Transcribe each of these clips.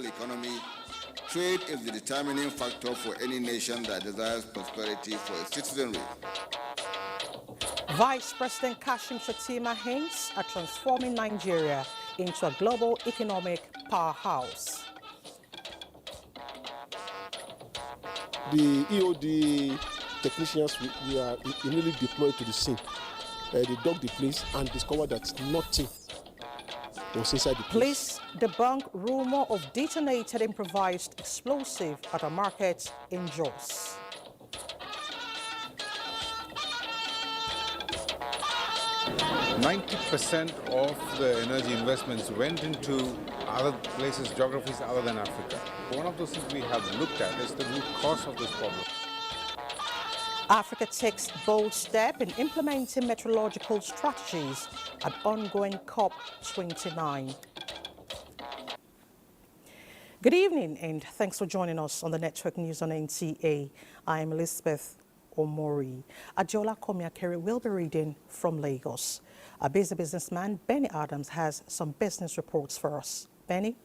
economy, trade is the determining factor for any nation that desires prosperity for its citizenry. Vice President Kashim Shettima hints at transforming Nigeria into a global economic powerhouse. The EOD technicians we are immediately deployed to the scene. They dug the place and discovered that nothing was inside the place. Police debunk rumor of detonated improvised explosive at a market in Jos. %90 of the energy investments went into other places, geographies other than Africa. One of those things we have looked at is the root cause of this problem. Africa takes bold step in implementing meteorological strategies at ongoing COP29. Good evening and thanks for joining us on the Network News on NTA. I am Elizabeth Omori. Adjola Komiakere will be reading from Lagos. A busy businessman, Benny Adams, has some business reports for us. Benny?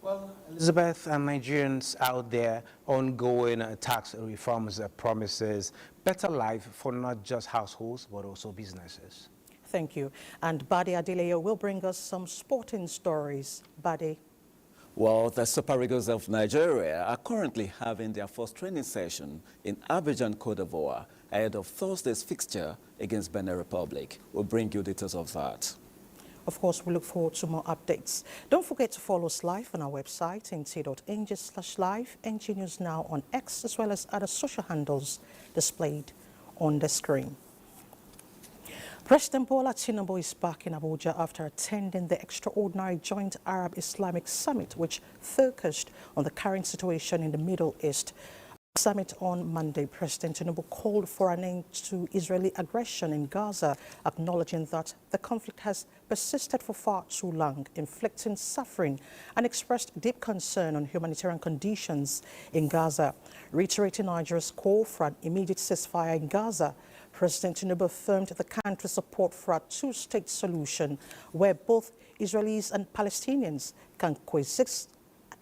Well, Elizabeth, and Nigerians out there, ongoing tax reforms promises better life for not just households, but also businesses. Thank you. And Bade Adeleo will bring us some sporting stories. Bade? Well, the Super Eagles of Nigeria are currently having their first training session in Abuja, Cote d'Ivoire, ahead of Thursday's fixture against Benin Republic. We'll bring you details of that. Of course, we look forward to more updates. Don't forget to follow us live on our website, nta.ng/live, NG News Now on X, as well as other social handles displayed on the screen. President Bola Tinubu is back in Abuja after attending the extraordinary Joint Arab-Islamic Summit, which focused on the current situation in the Middle East. Summit on Monday, President Tinubu called for an end to Israeli aggression in Gaza, acknowledging that the conflict has persisted for far too long, inflicting suffering, and expressed deep concern on humanitarian conditions in Gaza. Reiterating Nigeria's call for an immediate ceasefire in Gaza, President Tinubu affirmed the country's support for a two-state solution where both Israelis and Palestinians can coexist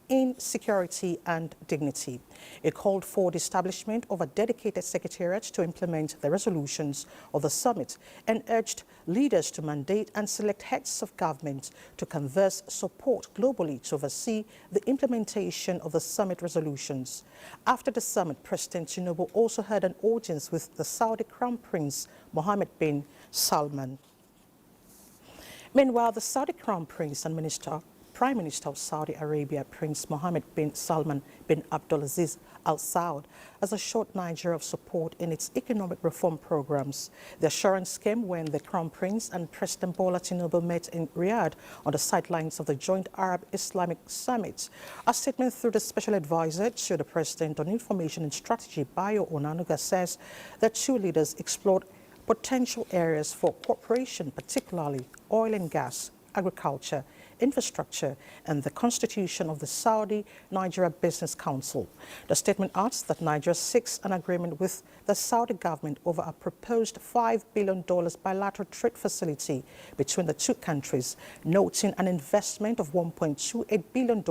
in security and dignity. It called for the establishment of a dedicated secretariat to implement the resolutions of the summit and urged leaders to mandate and select heads of government to converse support globally to oversee the implementation of the summit resolutions. After the summit, President Tinubu also held an audience with the Saudi Crown Prince Mohammed bin Salman. Meanwhile, the Saudi Crown Prince and Prime Minister of Saudi Arabia, Prince Mohammed bin Salman bin Abdulaziz Al Saud, has assured Nigeria of support in its economic reform programs. The assurance came when the Crown Prince and President Bola Tinubu met in Riyadh on the sidelines of the Joint Arab-Islamic Summit. A statement through the Special Advisor to the President on Information and Strategy, Bayo Onanuga, says the two leaders explored potential areas for cooperation, particularly oil and gas, agriculture, infrastructure, and the constitution of the Saudi-Nigeria Business Council. The statement adds that Nigeria seeks an agreement with the Saudi government over a proposed $5 billion bilateral trade facility between the two countries, noting an investment of $1.28 billion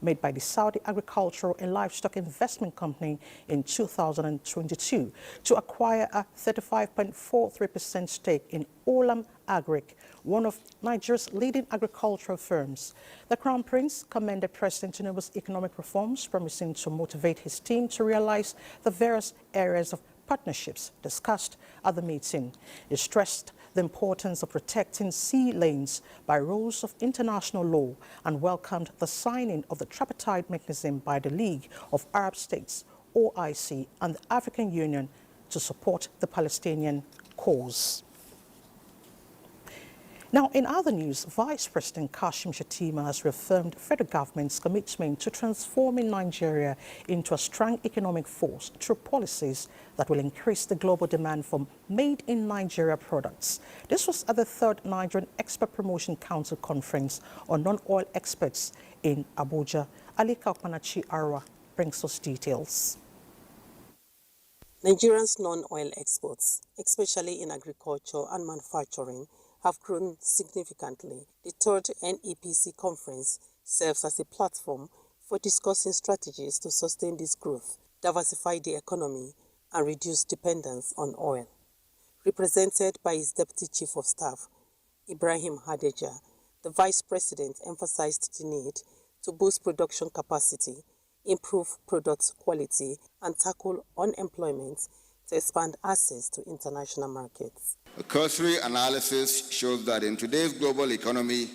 made by the Saudi Agricultural and Livestock Investment Company in 2022 to acquire a 35.43% stake in Olam Agric, one of Nigeria's leading agricultural firms. The Crown Prince commended President Tinubu's economic reforms, promising to motivate his team to realize the various areas of partnerships discussed at the meeting. He stressed the importance of protecting sea lanes by rules of international law and welcomed the signing of the tripartite mechanism by the League of Arab States, OIC, and the African Union to support the Palestinian cause. Now, in other news, Vice President Kashim Shettima has reaffirmed federal government's commitment to transforming Nigeria into a strong economic force through policies that will increase the global demand for made-in-Nigeria products. This was at the third Nigerian Expert Promotion Council Conference on Non-Oil Experts in Abuja. Ali Kaupanachi Arwa brings us details. Nigeria's non-oil exports, especially in agriculture and manufacturing, have grown significantly. The third NEPC conference, serves as a platform for discussing strategies to sustain this growth, diversify the economy, and reduce dependence on oil. Represented by his Deputy Chief of Staff, Ibrahim Hadeja, the Vice President emphasized the need to boost production capacity, improve product quality, and tackle unemployment to expand access to international markets. A cursory analysis shows that in today's global economy,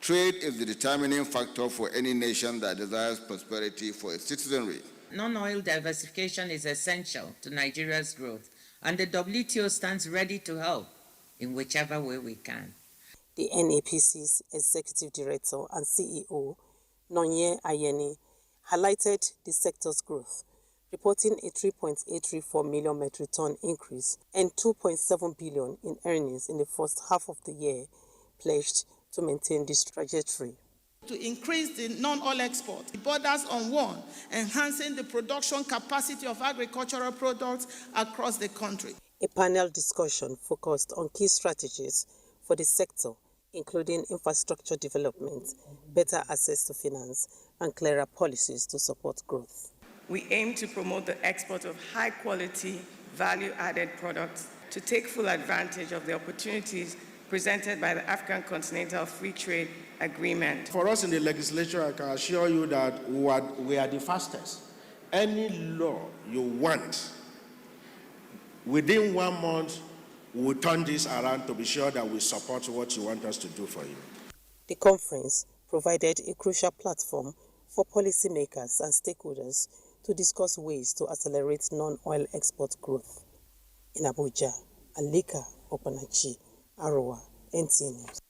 trade is the determining factor for any nation that desires prosperity for its citizenry. Non-oil diversification is essential to Nigeria's growth, and the WTO stands ready to help in whichever way we can. The NAPC's Executive Director and CEO, Nonye Ayeni, highlighted the sector's growth, reporting a 3.834 million metric ton increase and 2.7 billion in earnings in the first half of the year, pledged to maintain this trajectory. To increase the non-oil export, the borders on one, enhancing the production capacity of agricultural products across the country. A panel discussion focused on key strategies for the sector, including infrastructure development, better access to finance, and clearer policies to support growth. We aim to promote the export of high-quality, value-added products to take full advantage of the opportunities presented by the African Continental Free Trade Agreement. For us in the legislature, I can assure you that we are the fastest. Any law you want, within 1 month, we'll turn this around to be sure that we support what you want us to do for you. The conference provided a crucial platform for policymakers and stakeholders to discuss ways to accelerate non-oil export growth. In Abuja, Alika Opanachi, Aroa, NTA News.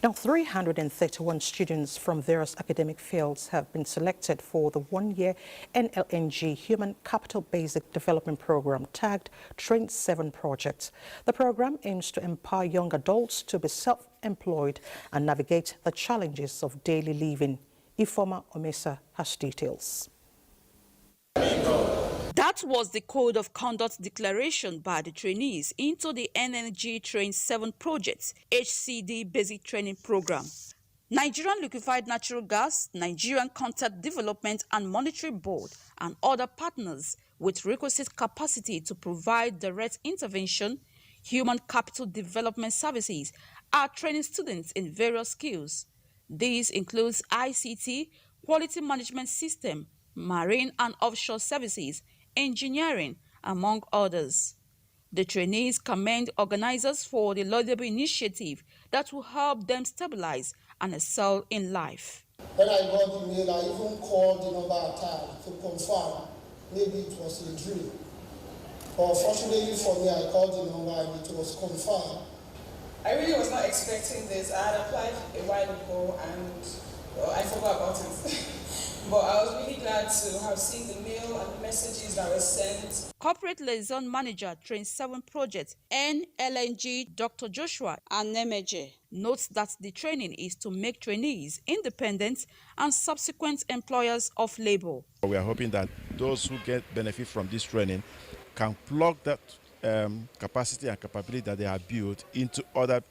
Now, 331 students from various academic fields have been selected for the one-year NLNG Human Capital Basic Development Program tagged Train 7 project. The program aims to empower young adults to be self-employed and navigate the challenges of daily living. Ifoma Omesa has details. That was the Code of Conduct declaration by the trainees into the NNG Train 7 Project HCD Basic Training Program. Nigerian Liquefied Natural Gas, Nigerian Contact Development and Monitoring Board, and other partners with requisite capacity to provide direct intervention, human capital development services are training students in various skills. These includes ICT, quality management system, marine and offshore services, engineering, among others. The trainees commend organizers for the laudable initiative that will help them stabilize and excel in life. When I got the mail, I even called the number at time to confirm maybe it was a dream. But fortunately for me, I called the number and it was confirmed. I really was not expecting this. I had applied a while ago and I forgot about it. But I was really glad to have seen the mail and the messages that were sent. Corporate Liaison Manager, Train 7 Project, NLNG, Dr. Joshua Anemeje, notes that the training is to make trainees independent and subsequent employers of labor. We are hoping that those who get benefit from this training can plug that capacity and capability that they have built into other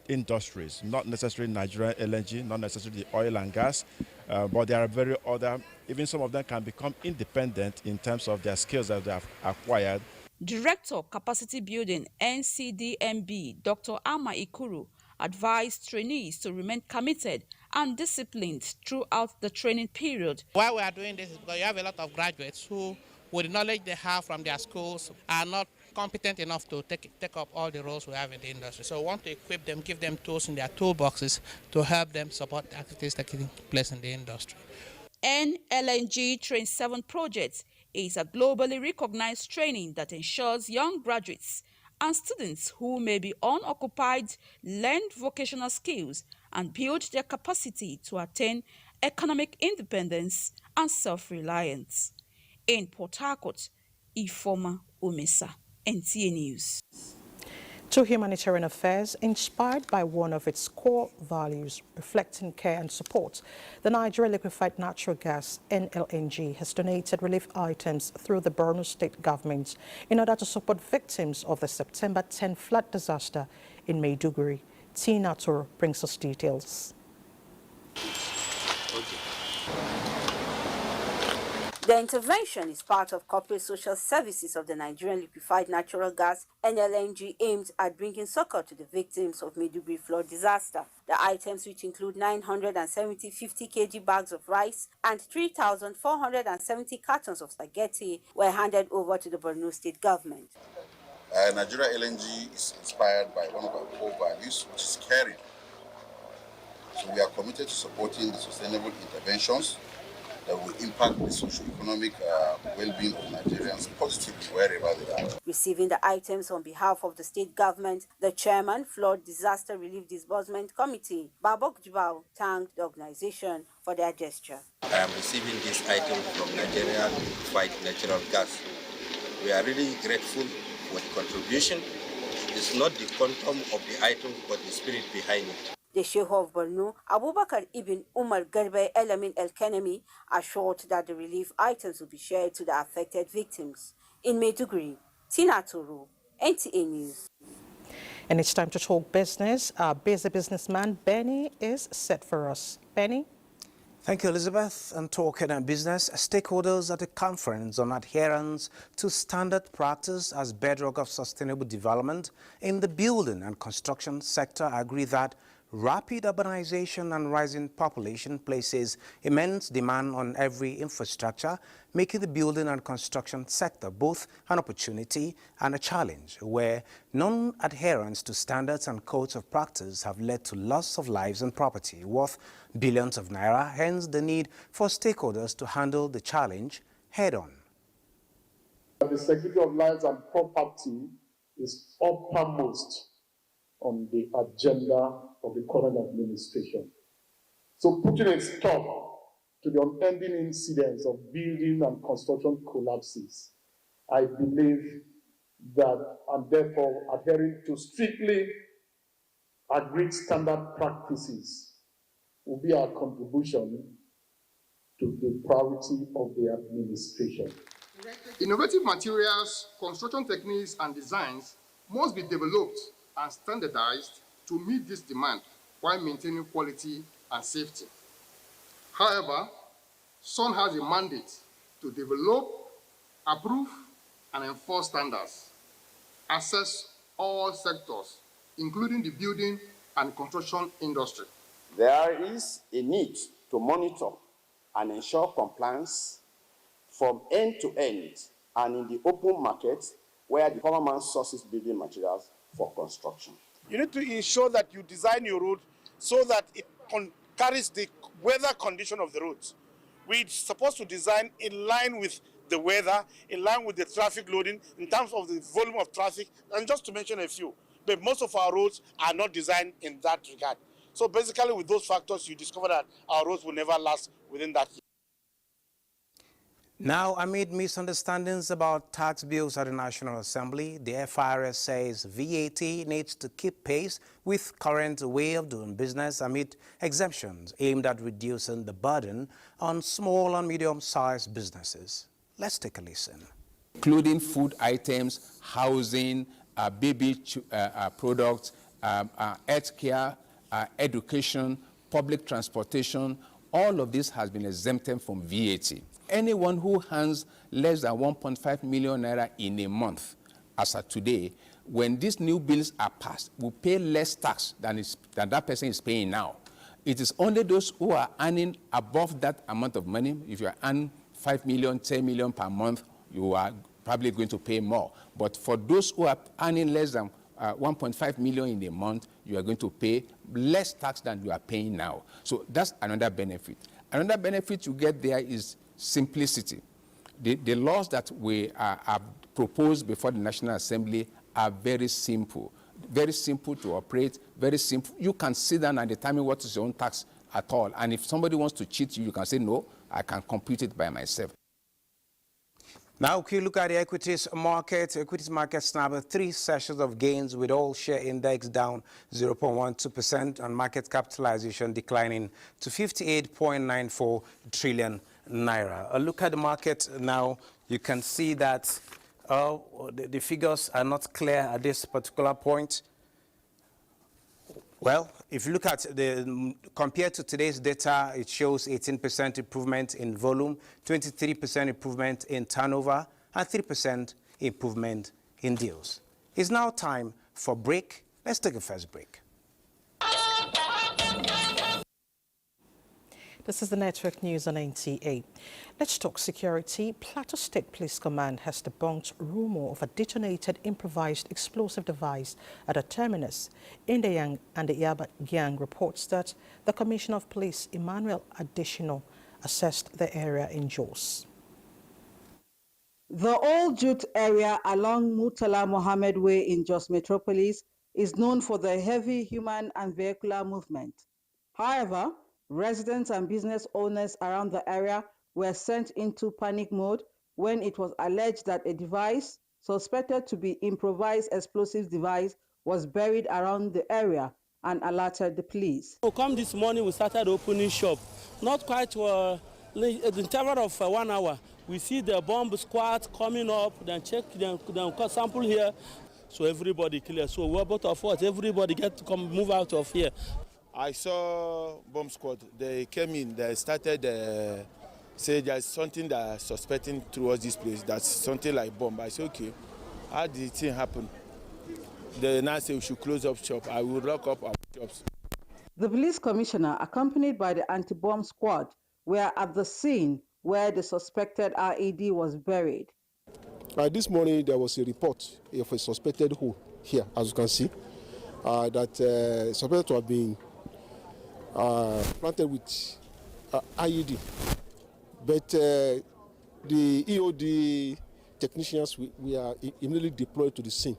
industries, not necessarily Nigerian LNG, not necessarily oil and gas, but there are very other, even some of them can become independent in terms of their skills that they have acquired. Director Capacity Building, NCDMB, Dr. Ama Ikuru, advised trainees to remain committed and disciplined throughout the training period. Why we are doing this is because you have a lot of graduates who, with the knowledge they have from their schools, are not competent enough to take up all the roles we have in the industry. So we want to equip them, give them tools in their toolboxes to help them support the activities taking place in the industry. NLNG Train 7 Project is a globally recognized training that ensures young graduates and students who may be unoccupied learn vocational skills and build their capacity to attain economic independence and self-reliance. In Port Harcourt, Ifoma Omesa, NTA News. To humanitarian affairs, inspired by one of its core values, reflecting care and support, the Nigerian Liquefied Natural Gas, NLNG, has donated relief items through the Borno State government in order to support victims of the September 10 flood disaster in Maiduguri. Tina Tour brings us details. project. The intervention is part of corporate social services of the Nigerian Liquefied Natural Gas (NLNG) aimed at bringing succor to the victims of Maiduguri flood disaster. The items, which include 970 50 kg bags of rice and 3,470 cartons of spaghetti, were handed over to the Borno State government. Nigeria LNG is inspired by one of our core values, which is caring. So we are committed to supporting the sustainable interventions that will impact the socio-economic well-being of Nigerians positively wherever they are. Receiving the items on behalf of the state government, the chairman, Flood Disaster Relief Disbursement Committee, Babok Jibao, thanked the organization for their gesture. I am receiving this item from Nigeria Liquefied Natural Gas. We are really grateful for the contribution. It's not the quantum of the item, but the spirit behind it. The Sheikh of Borno, Abubakar Ibn Umar Garbe Elamin El Kanemi, assured that the relief items will be shared to the affected victims. In Maiduguri, Tina Turu, NTA News. And it's time to talk business. Our busy businessman, Benny, is set for us. Benny? Thank you, Elizabeth. And talking on business, stakeholders at the conference on adherence to standard practice as bedrock of sustainable development in the building and construction sector agree that rapid urbanization and rising population places immense demand on every infrastructure, making the building and construction sector both an opportunity and a challenge, where non-adherence to standards and codes of practice have led to loss of lives and property worth billions of naira, hence the need for stakeholders to handle the challenge head-on. The security of lives and property is uppermost on the agenda of the current administration. So putting a stop to the unending incidents of building and construction collapses, I believe that, and therefore adhering to strictly agreed standard practices will be our contribution to the priority of the administration. Innovative materials, construction techniques, and designs must be developed and standardized to meet this demand while maintaining quality and safety. However, SUN has a mandate to develop, approve, and enforce standards, assess all sectors, including the building and construction industry. There is a need to monitor and ensure compliance from end to end and in the open market where the government sources building materials for construction. You need to ensure that you design your road so that it carries the weather condition of the roads. We're supposed to design in line with the weather, in line with the traffic loading, in terms of the volume of traffic, and just to mention a few. But most of our roads are not designed in that regard. So basically with those factors, you discover that our roads will never last within that year. Now, amid misunderstandings about tax bills at the National Assembly, the FRS says VAT needs to keep pace with current way of doing business amid exemptions aimed at reducing the burden on small and medium-sized businesses. Let's take a listen. Including food items, housing, baby products, healthcare, education, public transportation, all of this has been exempted from VAT. Anyone who earns less than 1.5 million naira in a month, as of today, when these new bills are passed, will pay less tax than that person is paying now. It is only those who are earning above that amount of money. If you earn 5 million, 10 million per month, you are probably going to pay more. But for those who are earning less than 1.5 million in a month, you are going to pay less tax than you are paying now. So that's another benefit. Another benefit you get there is simplicity. The laws that we have proposed before the National Assembly are very simple to operate, very simple. You can sit down and determine what is your own tax at all. And if somebody wants to cheat you, you can say, no, I can compute it by myself. Now, if you look at the equities market snapped 3 sessions of gains with all share index down 0.12% and market capitalization declining to 58.94 trillion naira. A look at the market now, you can see that the figures are not clear at this particular point. Well, if you look at compared to today's data, it shows 18% improvement in volume, 23% improvement in turnover, and 3% improvement in deals. It's now time for break. Let's take a first break. This is the network news on NTA. Let's talk security. Plateau State Police Command has debunked rumor of a detonated improvised explosive device at a terminus. Indian and the Yaba gang reports that the Commissioner of Police, Emmanuel Additional, assessed the area in Jos. The Old Jute area along Murtala Mohammed Way in Jos Metropolis is known for the heavy human and vehicular movement. However, residents and business owners around the area were sent into panic mode when it was alleged that a device suspected to be improvised explosive device was buried around the area and alerted the police. Come this morning, we started opening shop. Not quite the interval of 1 hour. We see the bomb squad coming up, then check, then sample here. So everybody clear. So we're both of us, everybody get to come move out of here. I saw bomb squad. They came in. They started say there's something that suspecting towards this place. That's something like bomb. I said, okay, how did the thing happen? They now say we should close up shop. I will lock up our shops. The police commissioner, accompanied by the anti-bomb squad, were at the scene where the suspected RAD was buried. This morning there was a report of a suspected hole here, as you can see, that suspected to have been planted with IED. But the EOD technicians we are immediately deployed to the scene.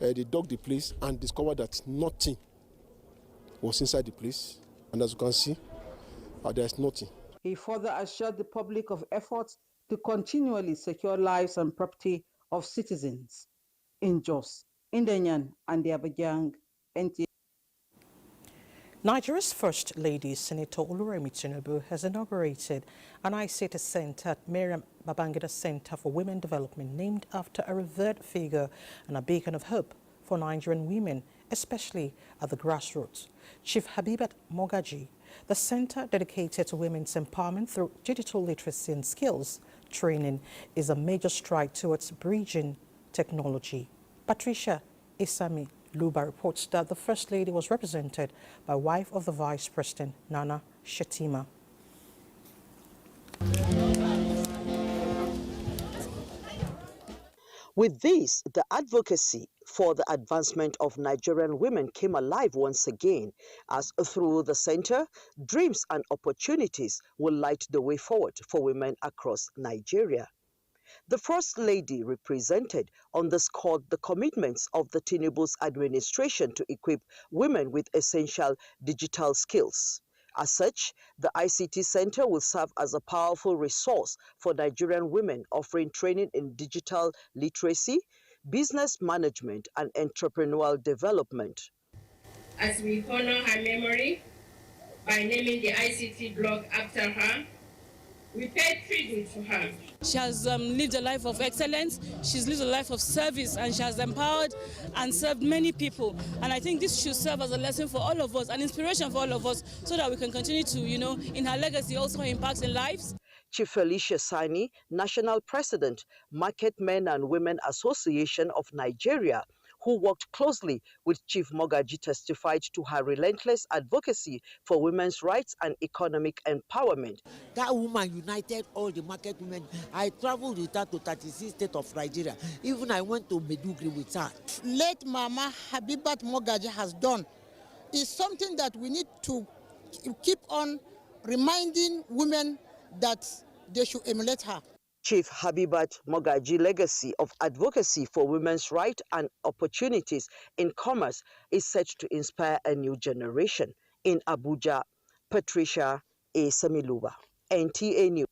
They dug the place and discovered that nothing was inside the place. And as you can see, there's nothing. He further assured the public of efforts to continually secure lives and property of citizens in Jos, Indian and the Abuja, NTA. Nigeria's First Lady, Senator Oluremi Tinubu, has inaugurated an ICT center at Miriam Babangida Center for Women Development, named after a revered figure and a beacon of hope for Nigerian women, especially at the grassroots. Chief Habibat Mogaji, the center dedicated to women's empowerment through digital literacy and skills training, is a major stride towards bridging technology. Patricia Isami Luba reports that the First Lady was represented by wife of the Vice President, Nana Shetima. With this, the advocacy for the advancement of Nigerian women came alive once again, as through the center, dreams and opportunities will light the way forward for women across Nigeria. The First Lady represented underscored the commitments of the Tinubu's administration to equip women with essential digital skills. As such, the ICT Center will serve as a powerful resource for Nigerian women, offering training in digital literacy, business management, and entrepreneurial development. As we honor her memory by naming the ICT block after her, we pay tribute to her. She has lived a life of excellence, she's lived a life of service, and she has empowered and served many people. And I think this should serve as a lesson for all of us, an inspiration for all of us, so that we can continue to, in her legacy, also impact in lives. Chief Felicia Sani, National President, Market Men and Women Association of Nigeria, who worked closely with Chief Mogaji, testified to her relentless advocacy for women's rights and economic empowerment. That woman united all the market women. I traveled with her to 36 states of Nigeria. Even I went to Meduguri with her. Late Mama Habibat Mogaji has done is something that we need to keep on reminding women that they should emulate her. Chief Habibat Mogaji legacy of advocacy for women's rights and opportunities in commerce is set to inspire a new generation. In Abuja, Patricia A. Samiluba, NTA News.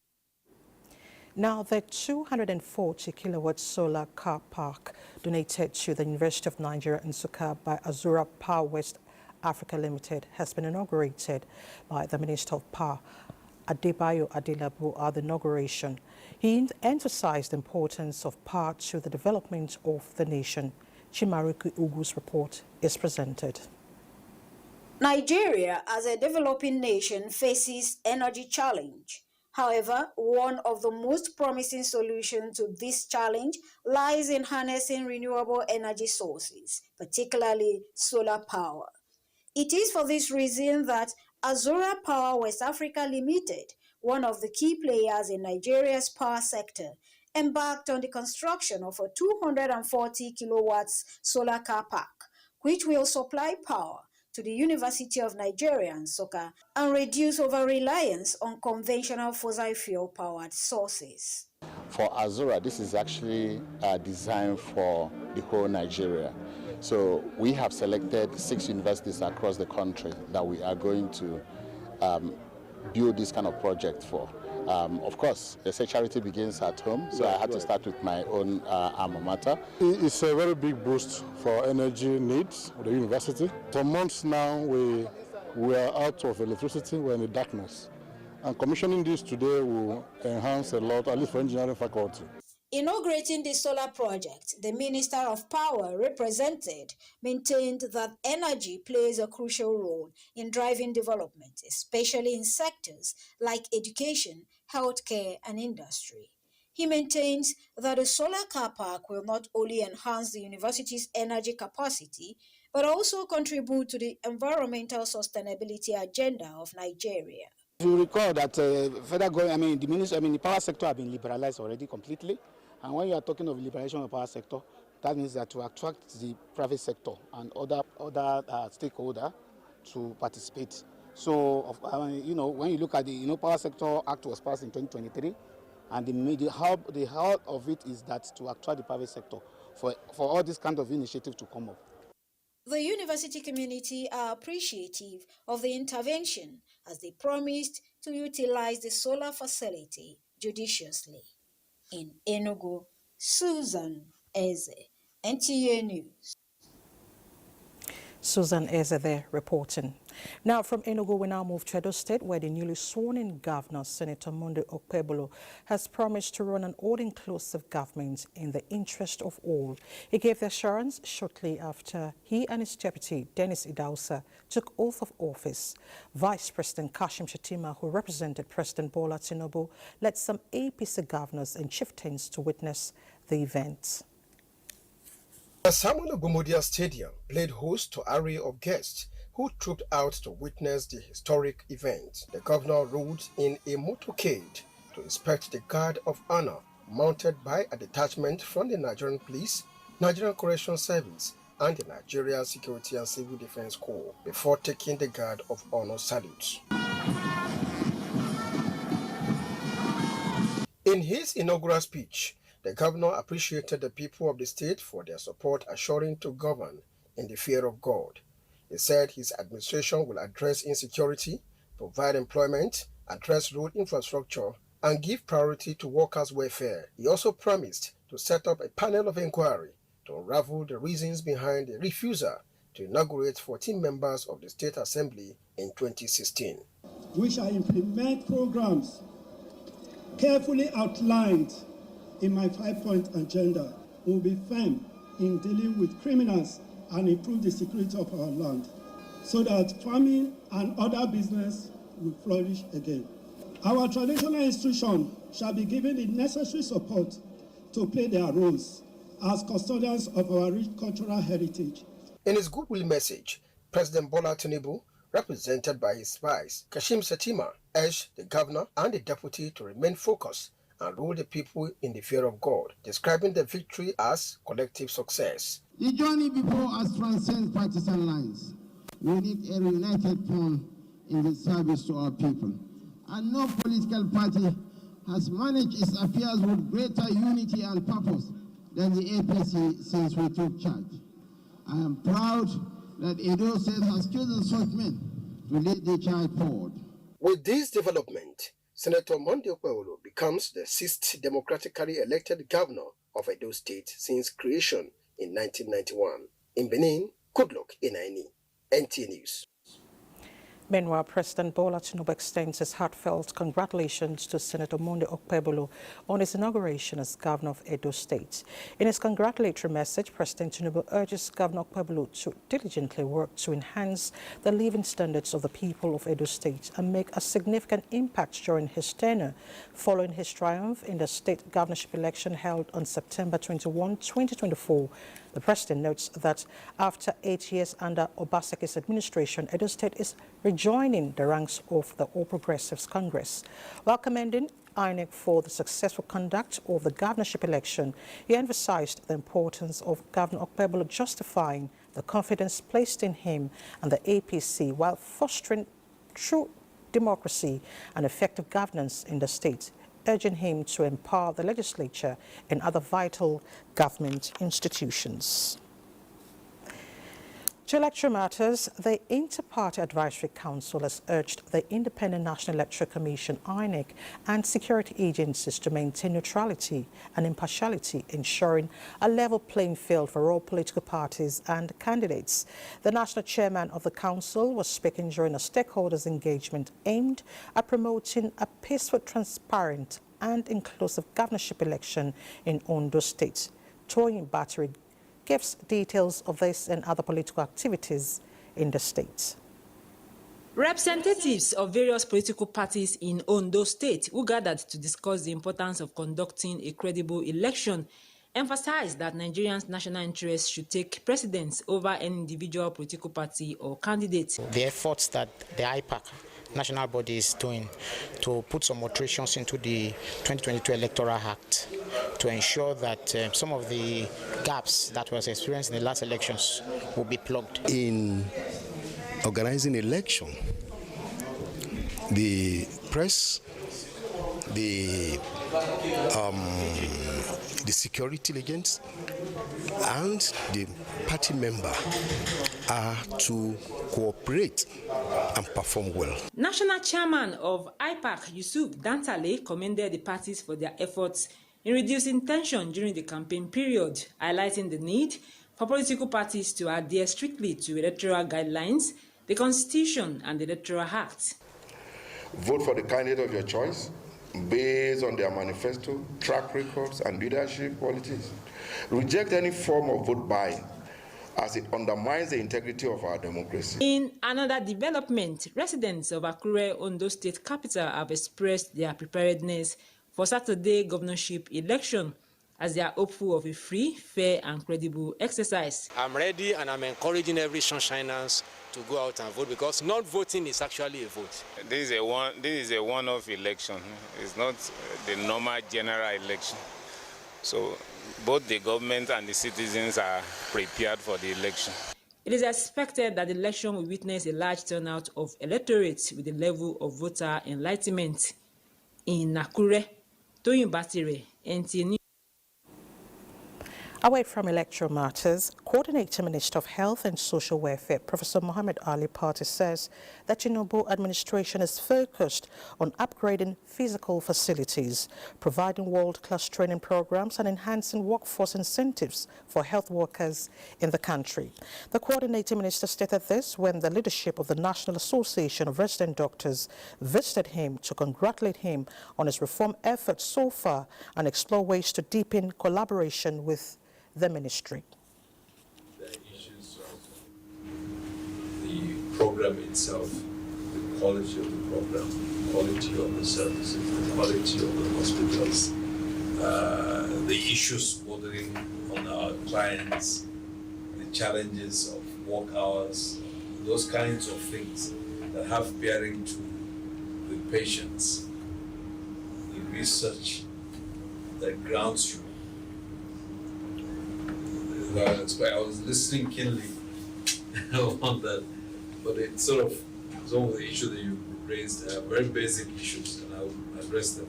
Now, the 240-kilowatt solar car park donated to the University of Nigeria in Nsukka by Azura Power West Africa Limited has been inaugurated by the Minister of Power, Adebayo Adelabu, at the inauguration. He emphasized the importance of power to the development of the nation. Chimaruku Ugu's report is presented. Nigeria, as a developing nation, faces energy challenge. However, one of the most promising solutions to this challenge lies in harnessing renewable energy sources, particularly solar power. It is for this reason that Azura Power West Africa Limited, one of the key players in Nigeria's power sector, embarked on the construction of a 240 kilowatts solar car park, which will supply power to the University of Nigeria, Nsukka, and reduce over-reliance on conventional fossil fuel-powered sources. For Azura, this is actually designed for the whole Nigeria. So we have selected 6 universities across the country that we are going to build this kind of project for. Of course, they say charity begins at home, so I had to start with my own alma mater. It's a very big boost for energy needs of the university. For months now, we are out of electricity, we're in the darkness. And commissioning this today will enhance a lot, at least for engineering faculty. Inaugurating the solar project, the Minister of Power represented maintained that energy plays a crucial role in driving development, especially in sectors like education, healthcare, and industry. He maintains that a solar car park will not only enhance the university's energy capacity, but also contribute to the environmental sustainability agenda of Nigeria. You recall that the power sector has been liberalized already completely. And when you are talking of liberalization of the power sector, that means that to attract the private sector and other stakeholders to participate. So, when you look at the Power Sector Act was passed in 2023, and the heart of it is that to attract the private sector for all this kind of initiative to come up. The university community are appreciative of the intervention as they promised to utilize the solar facility judiciously. In Enugu, Susan Eze, NTA News. Susan Eze there reporting. Now from Enugu, we now move to Edo State, where the newly sworn-in governor, Senator Monday Okpebholo, has promised to run an all-inclusive government in the interest of all. He gave the assurance shortly after he and his deputy, Dennis Idausa, took oath of office. Vice President Kashim Shettima, who represented President Bola Tinubu, led some APC governors and chieftains to witness the event. The Samuel Ogumodia Stadium played host to an array of guests who trooped out to witness the historic event. The governor rode in a motorcade to inspect the guard of honor mounted by a detachment from the Nigerian Police, Nigerian Corrections Service, and the Nigeria Security and Civil Defense Corps before taking the guard of honor salute. In his inaugural speech, the governor appreciated the people of the state for their support, assuring to govern in the fear of God. He said his administration will address insecurity, provide employment, address road infrastructure, and give priority to workers' welfare. He also promised to set up a panel of inquiry to unravel the reasons behind the refusal to inaugurate 14 members of the State Assembly in 2016. We shall implement programs carefully outlined in my 5-point agenda. Will be firm in dealing with criminals and improve the security of our land so that farming and other business will flourish again. Our traditional institutions shall be given the necessary support to play their roles as custodians of our rich cultural heritage. In his goodwill message, President Bola Tinubu, represented by his vice, Kashim Shettima, urged the governor and the deputy to remain focused and rule the people in the fear of God, describing the victory as collective success. The journey before us transcends partisan lines. We need a united front in the service to our people. And no political party has managed its affairs with greater unity and purpose than the APC since we took charge. I am proud that Edo State has chosen such men to lead the charge forward. With this development, Senator Monday Okpebholo becomes the 6th democratically elected governor of Edo State since creation in 1991. In Benin, Goodluck Enaini, NTA News. Meanwhile, President Bola Tinubu extends his heartfelt congratulations to Senator Monday Okpebholo on his inauguration as Governor of Edo State. In his congratulatory message, President Tinubu urges Governor Okpebholo to diligently work to enhance the living standards of the people of Edo State and make a significant impact during his tenure. Following his triumph in the state governorship election held on September 21, 2024, the president notes that after 8 years under Obaseki's administration, Edo State is rejoining the ranks of the All Progressives Congress. While commending INEC for the successful conduct of the governorship election, he emphasized the importance of Governor Okpebholo justifying the confidence placed in him and the APC while fostering true democracy and effective governance in the state, urging him to empower the legislature and other vital government institutions. To electoral matters, the Inter-Party Advisory Council has urged the Independent National Electoral Commission, INEC, and security agencies to maintain neutrality and impartiality, ensuring a level playing field for all political parties and candidates. The national chairman of the council was speaking during a stakeholders engagement aimed at promoting a peaceful, transparent and inclusive governorship election in Ondo State. Toyin Battery gives details of this and other political activities in the state. Representatives of various political parties in Ondo State who gathered to discuss the importance of conducting a credible election emphasized that Nigerians' national interests should take precedence over any individual political party or candidate. The efforts that the IPAC national body is doing to put some alterations into the 2022 Electoral Act to ensure that some of the gaps that was experienced in the last elections will be plugged. In organizing election, the press, the security agents and the party member are to cooperate and perform well. National Chairman of IPAC, Yusuf Dantale, commended the parties for their efforts in reducing tension during the campaign period, highlighting the need for political parties to adhere strictly to electoral guidelines, the Constitution and the Electoral Act. Vote for the candidate of your choice based on their manifesto, track records, and leadership qualities. Reject any form of vote buying, as it undermines the integrity of our democracy. In another development, residents of Akure, Ondo State capital, have expressed their preparedness for Saturday governorship election as they are hopeful of a free, fair, and credible exercise. I'm ready and I'm encouraging every sunshiners to go out and vote because not voting is actually a vote. This is a one-off election. It's not the normal general election. So both the government and the citizens are prepared for the election. It is expected that the election will witness a large turnout of electorates with the level of voter enlightenment. In Nakure, Toyin Battery, NTA News. Away from electoral matters, Coordinator Minister of Health and Social Welfare, Professor Mohammed Ali Party, says that Tinubu administration is focused on upgrading physical facilities, providing world-class training programs and enhancing workforce incentives for health workers in the country. The Coordinator Minister stated this when the leadership of the National Association of Resident Doctors visited him to congratulate him on his reform efforts so far and explore ways to deepen collaboration with the ministry. The issues of the program itself, the quality of the program, the quality of the services, the quality of the hospitals, the issues bordering on our clients, the challenges of work hours, those kinds of things that have bearing to the patients, the research that grounds you. I was listening keenly on that, but it's sort of some of the issues that you raised are very basic issues, and I will address them.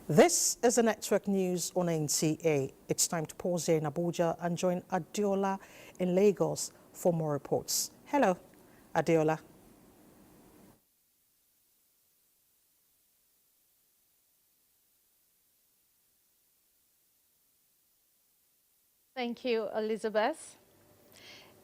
This is the Network News on NTA. It's time to pause here in Abuja and join Adeola in Lagos for more reports. Hello, Adeola. Thank you, Elizabeth.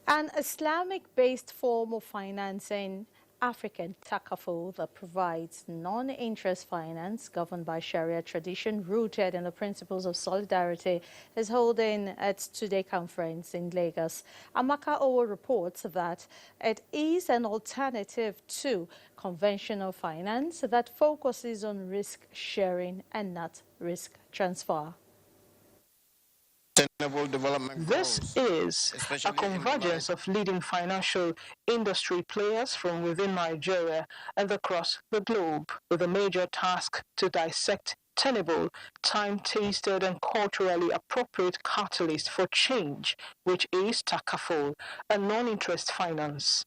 An Islamic-based form of financing, African Takaful, that provides non-interest finance governed by Sharia tradition rooted in the principles of solidarity, is holding its two-day conference in Lagos. Amaka Owo reports that it is an alternative to conventional finance that focuses on risk sharing and not risk transfer. This is a convergence of leading financial industry players from within Nigeria and across the globe, with a major task to dissect tenable, time-tested and culturally appropriate catalyst for change, which is Takaful, a non-interest finance.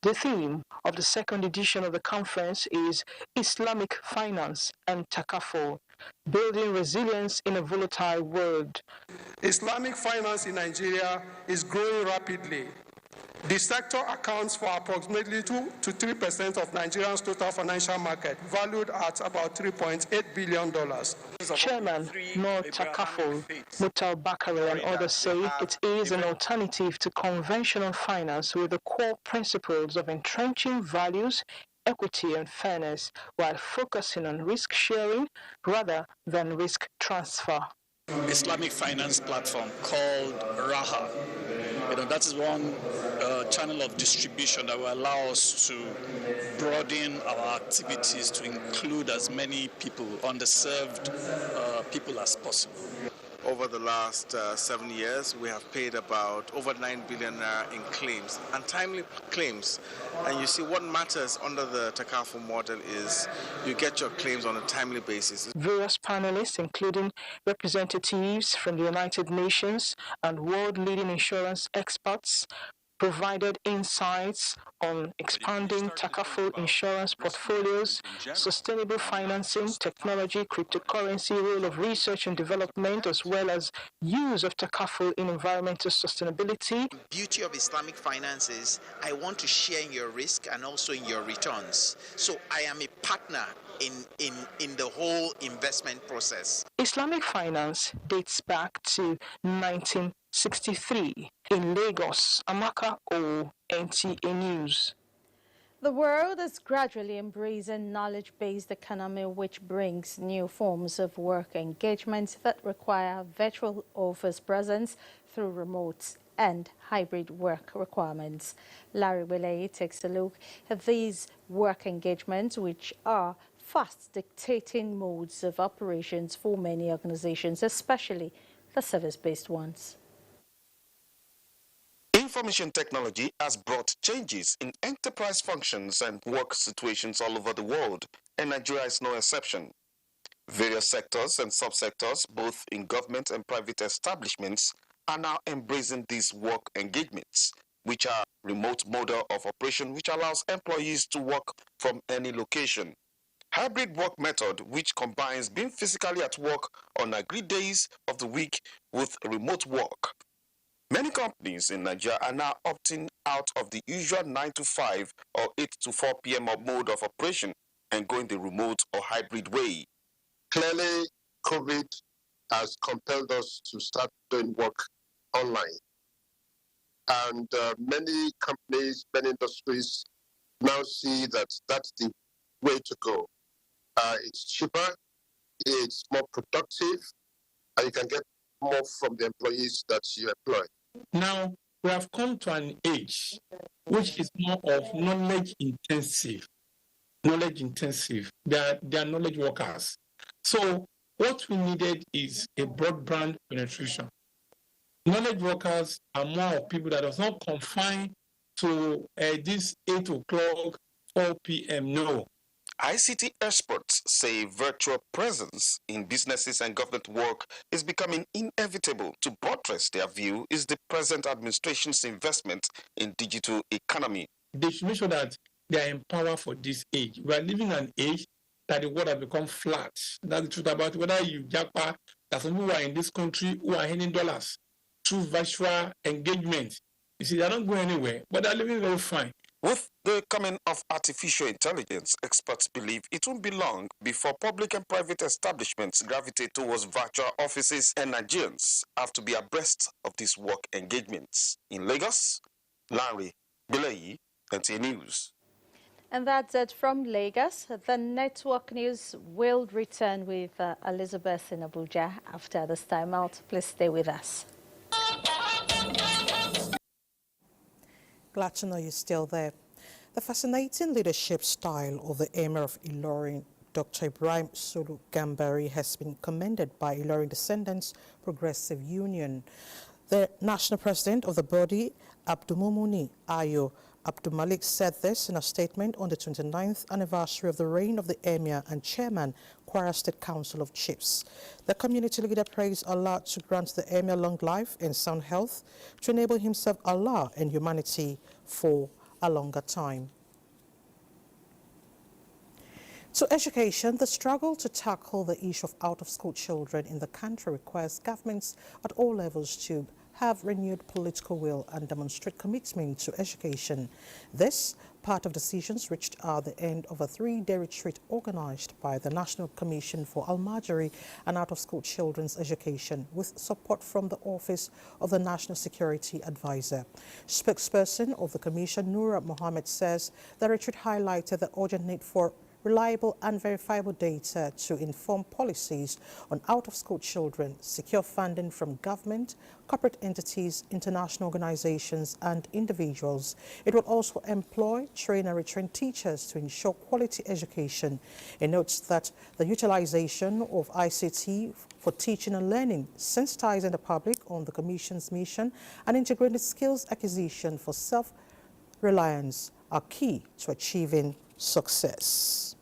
The theme of the second edition of the conference is Islamic Finance and Takaful, building resilience in a volatile world. Islamic finance in Nigeria is growing rapidly. The sector accounts for approximately 2 to 3% of Nigeria's total financial market, valued at about $3.8 billion. Chairman Noor Takaful, Mutal Bakare and others say it is an alternative to conventional finance with the core principles of entrenching values, equity and fairness, while focusing on risk sharing rather than risk transfer. Islamic finance platform called Raha. That is one channel of distribution that will allow us to broaden our activities to include as many people, underserved people as possible. Over the last 7 years, we have paid about over 9 billion in claims, and timely claims. And you see, what matters under the Takaful model is you get your claims on a timely basis. Various panelists, including representatives from the United Nations and world-leading insurance experts, provided insights on expanding Takaful insurance portfolios, sustainable financing, technology, cryptocurrency, role of research and development, as well as use of Takaful in environmental sustainability. The beauty of Islamic finance is I want to share in your risk and also in your returns. So I am a partner in the whole investment process. Islamic finance dates back to 1963. In Lagos, Amaka O, NTA News. The world is gradually embracing knowledge-based economy, which brings new forms of work engagement that require virtual office presence through remote and hybrid work requirements. Larry Willey takes a look at these work engagements, which are fast dictating modes of operations for many organizations, especially the service-based ones. Information technology has brought changes in enterprise functions and work situations all over the world, and Nigeria is no exception. Various sectors and subsectors, both in government and private establishments, are now embracing these work engagements, which are remote model of operation, which allows employees to work from any location. Hybrid work method, which combines being physically at work on agreed days of the week with remote work. Many companies in Nigeria are now opting out of the usual 9 to 5 or 8 to 4 p.m. mode of operation and going the remote or hybrid way. Clearly, COVID has compelled us to start doing work online. And many companies, many industries now see that that's the way to go. It's cheaper, it's more productive, and you can get more from the employees that you employ. Now, we have come to an age which is more of knowledge intensive. They are knowledge workers. So what we needed is a broadband penetration. Knowledge workers are more of people that are not confined to this 8 o'clock, 4 p.m. No. ICT experts say virtual presence in businesses and government work is becoming inevitable. To buttress their view is the present administration's investment in digital economy. They should make sure that they are empowered for this age. We are living in an age that the world has become flat. That's the truth about whether you japa, there's some who are in this country who are earning dollars through virtual engagement. You see, they don't go anywhere, but they're living very fine. With the coming of artificial intelligence, experts believe it won't be long before public and private establishments gravitate towards virtual offices, and Nigerians have to be abreast of these work engagements. In Lagos, Larry Bilayi, NTA News. And that's it from Lagos. The network news will return with Elizabeth in Abuja after this time out. Please stay with us. Glad to know you're still there. The fascinating leadership style of the Emir of Ilorin, Dr. Ibrahim Sulu Gambari, has been commended by Ilorin Descendants Progressive Union. The national president of the body, Abdulmumuni Ayo Abdulmalik, said this in a statement on the 29th anniversary of the reign of the Emir and chairman, Kwara State Council of Chiefs. The community leader praised Allah to grant the Emir long life and sound health, to enable himself, Allah, and humanity for a longer time. To education, the struggle to tackle the issue of out-of-school children in the country requires governments at all levels to have renewed political will and demonstrate commitment to education. This part of decisions reached at the end of a three-day retreat organized by the National Commission for Almajiri and Out-of-School Children's Education with support from the Office of the National Security Advisor. Spokesperson of the Commission, Noura Mohammed, says the retreat highlighted the urgent need for reliable and verifiable data to inform policies on out-of-school children, secure funding from government, corporate entities, international organizations, and individuals. It will also employ, train, and retrain teachers to ensure quality education. It notes that the utilization of ICT for teaching and learning, sensitizing the public on the Commission's mission, and integrated skills acquisition for self-reliance are key to achieving success.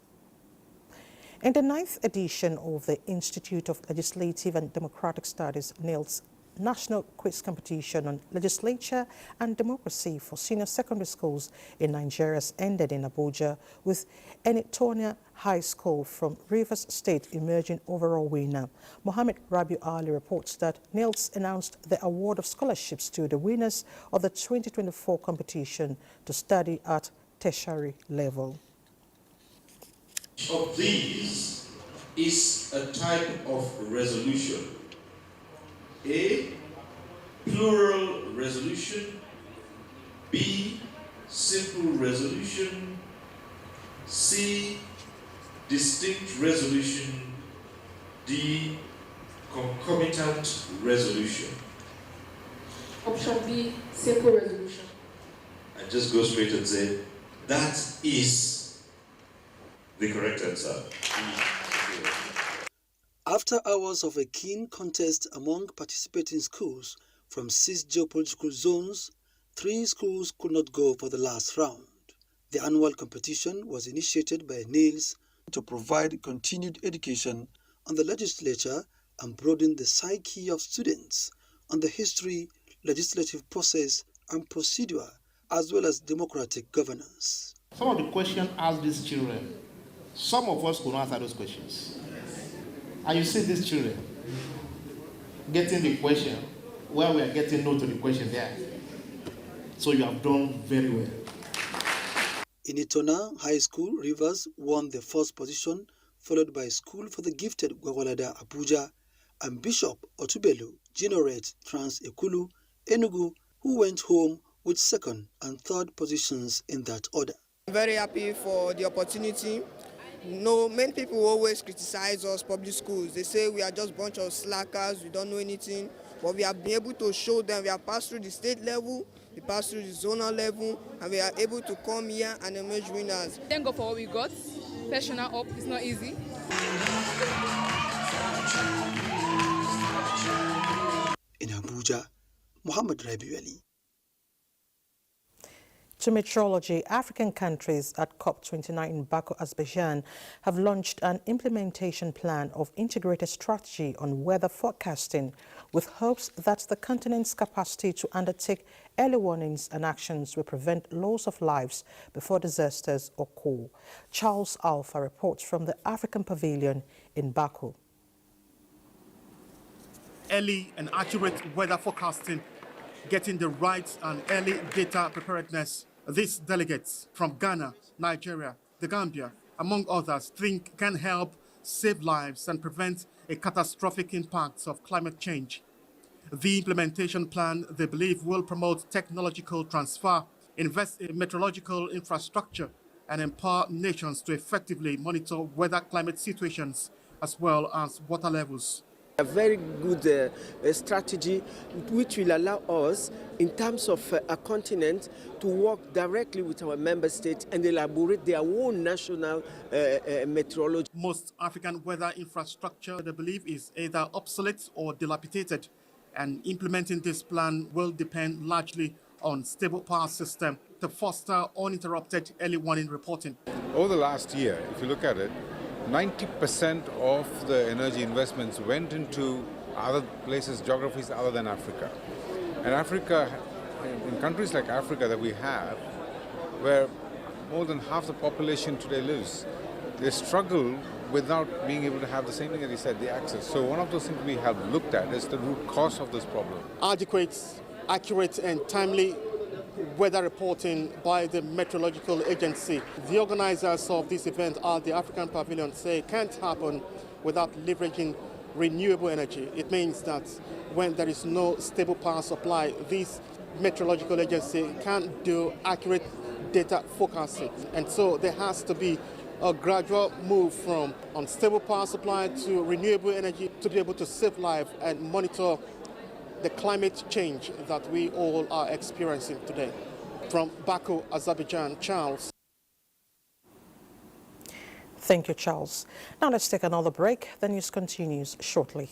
In the 9th edition of the Institute of Legislative and Democratic Studies, NILS, National Quiz Competition on Legislature and Democracy for Senior Secondary Schools in Nigeria ended in Abuja, with Enitonia High School from Rivers State emerging overall winner. Mohammed Rabiu Ali reports that NILS announced the award of scholarships to the winners of the 2024 competition to study at tertiary level. Of these is a type of resolution. A, plural resolution. B, simple resolution. C, distinct resolution. D, concomitant resolution. Option B, simple resolution. I just go straight and say, that is the correct answer. After hours of a keen contest among participating schools from 6 geopolitical zones, 3 schools could not go for the last round. The annual competition was initiated by NILS to provide continued education on the legislature and broaden the psyche of students on the history, legislative process, and procedure, as well as democratic governance. Some of the questions asked these children, some of us could not answer those questions. And you see these children getting the question where we are getting no to the question there. So you have done very well. In Itona High School, Rivers won the first position, followed by School for the Gifted Gwagwalada Abuja and Bishop Otubelu Genoret Trans Ekulu Enugu, who went home with second and third positions in that order. I'm very happy for the opportunity. No, many people always criticize us, public schools. They say we are just a bunch of slackers, we don't know anything. But we have been able to show them we have passed through the state level, we passed through the zonal level, and we are able to come here and emerge winners. Thank God for what we got. Professional up, it's not easy. In Abuja, Muhammad Rabiu Ali. To meteorology, African countries at COP29 in Baku, Azerbaijan have launched an implementation plan of integrated strategy on weather forecasting with hopes that the continent's capacity to undertake early warnings and actions will prevent loss of lives before disasters occur. Charles Alpha reports from the African Pavilion in Baku. Early and accurate weather forecasting, getting the right and early data preparedness. These delegates from Ghana, Nigeria, the Gambia, among others, think can help save lives and prevent a catastrophic impact of climate change. The implementation plan, they believe, will promote technological transfer, invest in meteorological infrastructure, and empower nations to effectively monitor weather climate situations as well as water levels. A very good strategy which will allow us, in terms of a continent, to work directly with our member states and elaborate their own national meteorology. Most African weather infrastructure, they believe, is either obsolete or dilapidated, and implementing this plan will depend largely on stable power system to foster uninterrupted early warning reporting. Over the last year, if you look at it, 90% of the energy investments went into other places, geographies other than Africa. And Africa, in countries like Africa that we have, where more than half the population today lives, they struggle without being able to have the same thing that you said, the access. So one of those things we have looked at is the root cause of this problem. Adequate, accurate and timely weather reporting by the Meteorological Agency. The organizers of this event at the African Pavilion say it can't happen without leveraging renewable energy. It means that when there is no stable power supply, this Meteorological Agency can't do accurate data forecasting. And so there has to be a gradual move from unstable power supply to renewable energy to be able to save life and monitor the climate change that we all are experiencing today. From Baku, Azerbaijan, Charles. Thank you, Charles. Now let's take another break. The news continues shortly.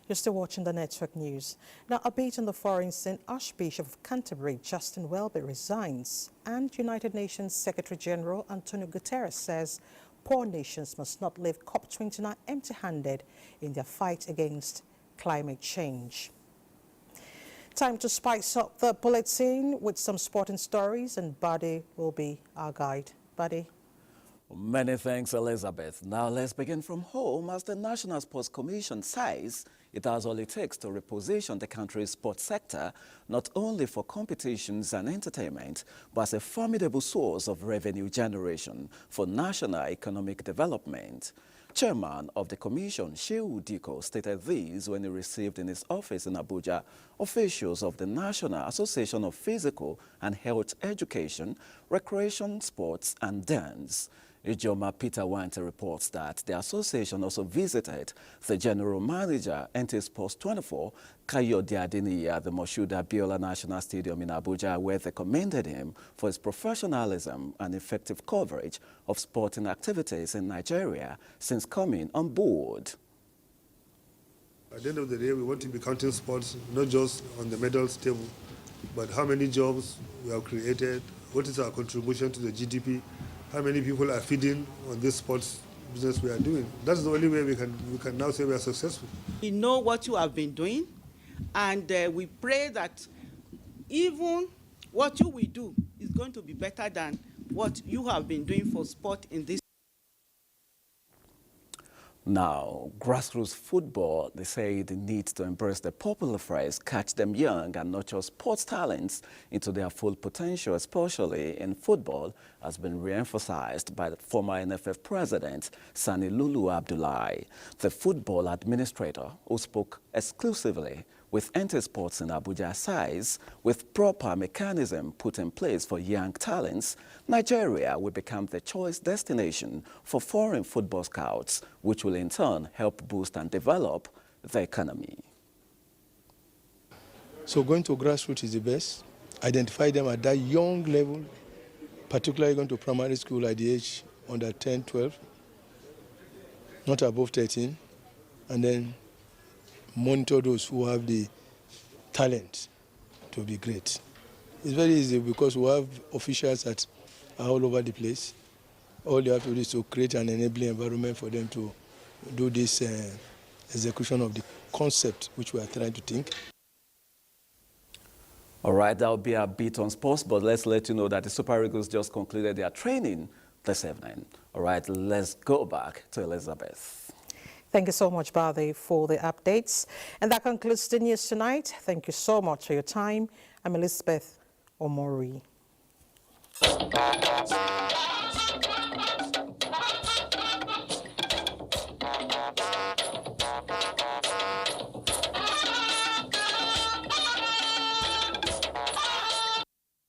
You're still watching the Network News. Now, a bit on the foreign scene, Archbishop of Canterbury, Justin Welby, resigns, and United Nations Secretary General Antonio Guterres says poor nations must not leave COP29 empty-handed in their fight against climate change. Time to spice up the bulletin with some sporting stories, and Buddy will be our guide. Buddy. Many thanks, Elizabeth. Now let's begin from home. As the National Sports Commission says, it has all it takes to reposition the country's sports sector, not only for competitions and entertainment, but as a formidable source of revenue generation for national economic development. Chairman of the Commission, Shehu Diko, stated this when he received in his office in Abuja officials of the National Association of Physical and Health Education, Recreation, Sports and Dance. Ijoma Peter Wante reports that the association also visited the general manager, NTA Sports 24, Kayode Adeniyi, at the Moshood Abiola National Stadium in Abuja, where they commended him for his professionalism and effective coverage of sporting activities in Nigeria since coming on board. At the end of the day, we want to be counting sports, not just on the medals table, but how many jobs we have created, what is our contribution to the GDP, how many people are feeding on this sports business we are doing. That's the only way we can now say we are successful. We know what you have been doing, and we pray that even what you will do is going to be better than what you have been doing for sport in this. Now, grassroots football, they say they need to embrace the popular phrase, catch them young, and nurture sports talents into their full potential, especially in football, has been re-emphasized by the former NFF president, Sani Lulu Abdullahi. The football administrator, who spoke exclusively with NTA Sports in Abuja, says with proper mechanism put in place for young talents, Nigeria will become the choice destination for foreign football scouts, which will in turn help boost and develop the economy. So going to grassroots is the best. Identify them at that young level, particularly going to primary school at the age under 10, 12, not above 13, and then monitor those who have the talent to be great. It's very easy because we have officials that are all over the place. All you have to do is to create an enabling environment for them to do this execution of the concept which we are trying to think. All right, that will be a bit on sports, but let's let you know that the Super Eagles just concluded their training this evening. All right, let's go back to Elizabeth. Thank you so much, Bade, for the updates. And that concludes the news tonight. Thank you so much for your time. I'm Elizabeth Omori.